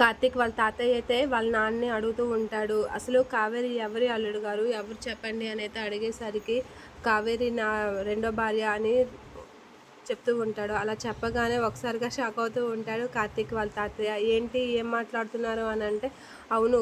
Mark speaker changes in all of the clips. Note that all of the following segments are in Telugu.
Speaker 1: కార్తీక్ వాళ్ళ తాతయ్య అయితే వాళ్ళ నాన్నని అడుగుతూ ఉంటాడు. అసలు కావేరి ఎవరి అల్లుడు గారు? ఎవరు చెప్పండి అని అయితే అడిగేసరికి కావేరి నా రెండో భార్య అని చెప్తూ ఉంటాడు. అలా చెప్పగానే ఒకసారిగా షాక్ అవుతూ ఉంటాడు కార్తీక్ వాళ్ళ తాతయ్య. ఏంటి ఏం మాట్లాడుతున్నారు అని అంటే, అవును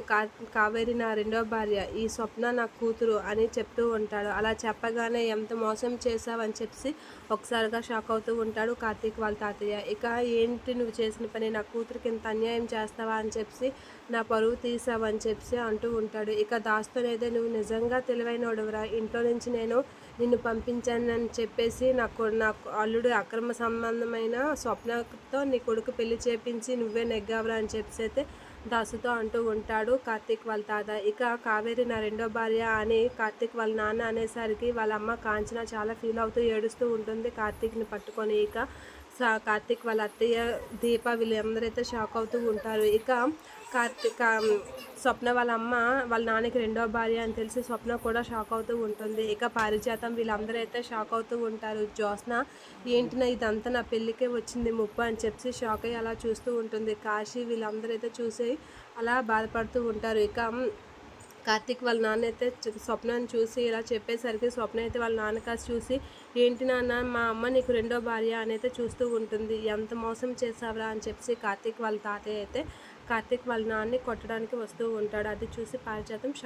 Speaker 1: కావేరి నా రెండో భార్య, ఈ స్వప్న నా కూతురు అని చెప్తూ ఉంటాడు. అలా చెప్పగానే ఎంత మోసం చేశావని చెప్పి ఒకసారిగా షాక్ అవుతూ ఉంటాడు కార్తీక్ వాళ్ళ తాతయ్య. ఇక ఏంటి నువ్వు చేసిన పని, నా కూతురికి ఇంత అన్యాయం చేస్తావా అని చెప్పి నా పరువు తీసావని చెప్పి అంటూ ఉంటాడు. ఇక దాస్తోనేదే నువ్వు నిజంగా తెలివైనోడువరా, ఇంట్లో నుంచి నేను నిన్ను పంపించానని చెప్పేసి నాకు అల్లుడు అక్రమ సంబంధమైన స్వప్నతో నీ కొడుకు పెళ్లి చేపించి నువ్వే నెగ్గావురా అని చెప్పేసి అయితే దాసుతో అంటూ ఉంటాడు కార్తీక్ వాళ్ళ తాత. ఇక కావేరి నా రెండో భార్య అని కార్తీక్ వాళ్ళ నాన్న అనేసరికి వాళ్ళ అమ్మ కాంచన చాలా ఫీల్ అవుతూ ఏడుస్తూ ఉంటుంది కార్తీక్ని పట్టుకొని. ఇక కార్తీక్ వాళ్ళ అత్తయ్య దీప వీళ్ళందరైతే షాక్ అవుతూ ఉంటారు. ఇక కార్తీక్ స్వప్న వాళ్ళ అమ్మ వాళ్ళ నాన్నకి రెండో భార్య అని తెలిసి స్వప్న కూడా షాక్ అవుతూ ఉంటుంది. ఇక పారిజాతం వీళ్ళందరూ అయితే షాక్ అవుతూ ఉంటారు. జ్యోత్స్న ఏంటి ఇదంతా నా పెళ్ళికే వచ్చింది ముప్పు అని చెప్పి షాక్ అయ్యి అలా చూస్తూ ఉంటుంది. కాశీ వీళ్ళందరూ అయితే చూసి అలా బాధపడుతూ ఉంటారు. ఇక కార్తీక్ వాళ్ళ నాన్న అయితే స్వప్నని చూసి ఇలా చెప్పేసరికి స్వప్న అయితే వాళ్ళ నాన్న కాసి చూసి, ఏంటి నాన్న మా అమ్మ నీకు రెండో భార్య అని అయితే చూస్తూ ఉంటుంది, ఎంత మోసం చేసావురా అని చెప్పి కార్తీక్ వాళ్ళ తాతయ్య అయితే కార్తీక్ వాళ్ళ నాన్నని కొట్టడానికి వస్తూ ఉంటాడు. అది చూసి పారిజాతం షాక్